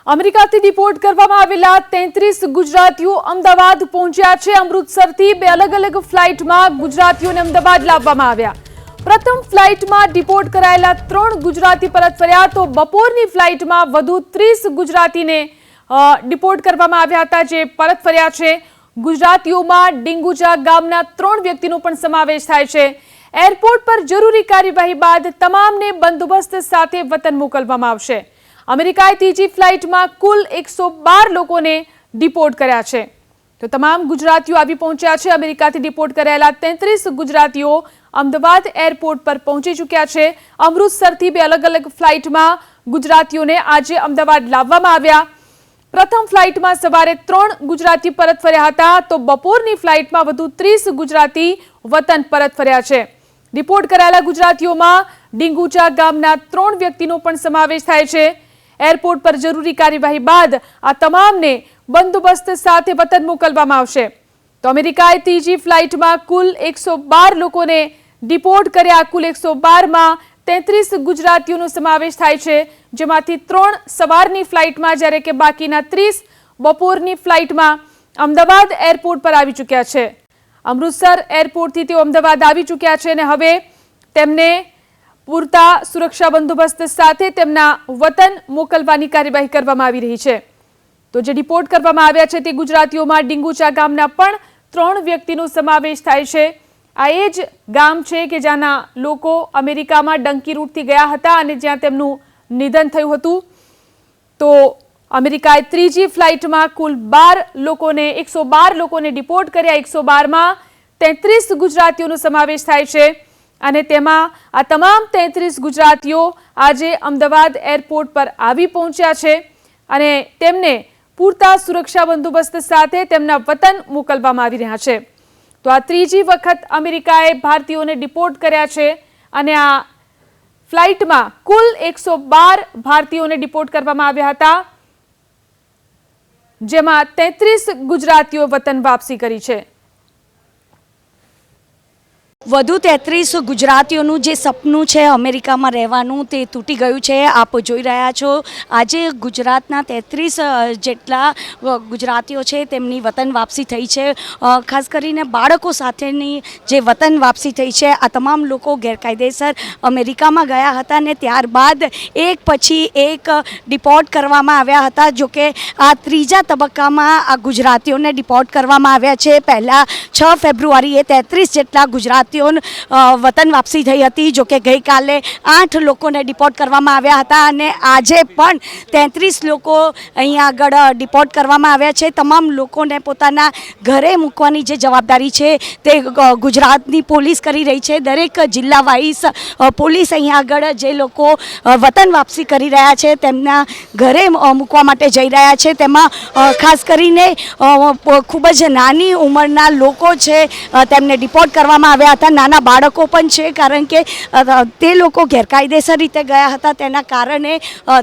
અમેરિકાથી ડિપોર્ટ કરવામાં આવેલા 33 ગુજરાતીઓ અમદાવાદ પહોંચ્યા છે। અમૃતસરથી બે અલગ અલગ ફ્લાઇટમાં ગુજરાતીઓને અમદાવાદ લાવવામાં આવ્યા। પ્રથમ ફ્લાઇટમાં ડિપોર્ટ કરાયેલા 3 ગુજરાતી પરત ફર્યા તો બપોરની ફ્લાઇટમાં વધુ 30 ગુજરાતીને ડિપોર્ટ કરવામાં આવ્યા હતા જે પરત ફર્યા છે। ગુજરાતીઓમાં ડીંગુચા ગામના 3 વ્યક્તિનો પણ સમાવેશ થાય છે। એરપોર્ટ પર જરૂરી કાર્યવાહી બાદ તમામને બંદોબસ્ત સાથે વતન મોકલવામાં આવશે। અમેરિકાએ ત્રીજી ફ્લાઇટમાં કુલ 112 લોકોને ડિપોર્ટ કર્યા છે। તો તમામ ગુજરાતીઓ આવી પહોંચ્યા છે। અમેરિકાથી ડિપોર્ટ કરાયેલા 33 ગુજરાતીઓ અમદાવાદ એરપોર્ટ પર પહોંચી ચૂક્યા છે। અમૃતસરથી બે અલગ અલગ ફ્લાઇટમાં ગુજરાતીઓને આજે અમદાવાદ લાવવામાં આવ્યા। પ્રથમ ફ્લાઇટમાં સવારે 3 ગુજરાતી પરત ફર્યા હતા તો બપોરની ફ્લાઇટમાં વધુ 30 ગુજરાતી વતન પરત ફર્યા છે। ડિપોર્ટ કરાયેલા ગુજરાતીઓમાં ડીંગુચા ગામના 3 વ્યક્તિનો પણ સમાવેશ થાય છે। એરપોર્ટ પર જરૂરી કાર્યવાહી બાદ આ તમામને બંદોબસ્ત સાથે વતન મોકલવામાં આવશે। તો અમેરિકાએ ત્રીજી ફ્લાઇટમાં કુલ 112 લોકોને ડિપોર્ટ કર્યા। કુલ 112માં 33 ગુજરાતીઓનો સમાવેશ થાય છે જેમાંથી 3 સવારની ફ્લાઇટમાં જ્યારે કે બાકીના 30 બપોરની ફ્લાઇટમાં અમદાવાદ એરપોર્ટ પર આવી ચૂક્યા છે। અમૃતસર એરપોર્ટથી તેઓ અમદાવાદ આવી ચૂક્યા છે અને હવે તેમને પૂરતા સુરક્ષા બંદોબસ્ત સાથે તેમના વતન મોકલવાની કાર્યવાહી કરવામાં આવી રહી છે। તો જે ડિપોર્ટ કરવામાં આવ્યા છે તે ગુજરાતીઓમાં ડીંગુચા ગામના પણ 3 વ્યક્તિનો સમાવેશ થાય છે। આ એ જ ગામ છે કે જ્યાંના લોકો અમેરિકામાં ડંકી રૂટથી ગયા હતા અને જ્યાં તેમનું નિધન થયું હતું। તો અમેરિકાએ ત્રીજી ફ્લાઇટમાં કુલ 112 લોકોને ડિપોર્ટ કર્યા। 112માં 33 ગુજરાતીઓનો સમાવેશ થાય છે અને તેમાં આ તમામ 33 ગુજરાતીઓ આજે અમદાવાદ એરપોર્ટ પર આવી પહોંચ્યા છે અને તેમને પૂરતા સુરક્ષા બંદોબસ્ત સાથે તેમના વતન મોકલવામાં આવી રહ્યા છે। તો આ ત્રીજી વખત અમેરિકાએ ભારતીયોને ડિપોર્ટ કર્યા છે અને આ ફ્લાઇટમાં કુલ 112 ભારતીયોને ડિપોર્ટ કરવામાં આવ્યા હતા જેમાં 33 ગુજરાતીઓ વતન વાપસી કરી છે। વધુ 33 ગુજરાતીઓનું જે સપનું છે અમેરિકામાં રહેવાનું તે તૂટી ગયું છે। આપ જોઈ રહ્યા છો આજે ગુજરાતના 33 જેટલા ગુજરાતીઓ છે તેમની વતન વાપસી થઈ છે। ખાસ કરીને બાળકો સાથેની જે વતન વાપસી થઈ છે આ તમામ લોકો ગેરકાયદેસર અમેરિકામાં ગયા હતા અને ત્યારબાદ એક પછી એક ડિપોર્ટ કરવામાં આવ્યા હતા। જોકે આ ત્રીજા તબક્કામાં આ ગુજરાતીઓને ડિપોર્ટ કરવામાં આવ્યા છે। પહેલાં 6 ફેબ્રુઆરીએ 33 જેટલા ગુજરાતીઓ વતન વાપસી થઈ હતી। જોકે ગઈકાલે 8 લોકોને ડિપોર્ટ કરવામાં આવ્યા હતા અને આજે પણ 33 લોકો અહીંયા આગળ ડિપોર્ટ કરવામાં આવ્યા છે। તમામ લોકોને પોતાના ઘરે મૂકવાની જે જવાબદારી છે તે ગુજરાતની પોલીસ કરી રહી છે। દરેક જિલ્લા વાઇઝ પોલીસ અહીંયા આગળ જે લોકો વતન વાપસી કરી રહ્યા છે તેમના ઘરે મૂકવા માટે જઈ રહ્યા છે। તેમાં ખાસ કરીને ખૂબ જ નાની ઉંમરના લોકો છે તેમને ડિપોર્ટ કરવામાં આવ્યા હતા। નાના બાળકો પણ છે કારણ કે તે લોકો ગેરકાયદેસર રીતે ગયા હતા તેના કારણે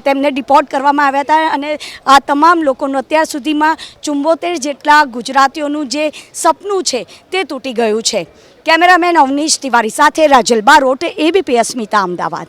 તેમને ડિપોર્ટ કરવામાં આવ્યા હતા અને આ તમામ લોકોનું અત્યાર સુધીમાં 74 જેટલા ગુજરાતીઓનું જે સપનું છે તે તૂટી ગયું છે। કેમેરામેન અવનીશ તિવારી સાથે રાજલ બારોટ, ABP અસ્મિતા, અમદાવાદ।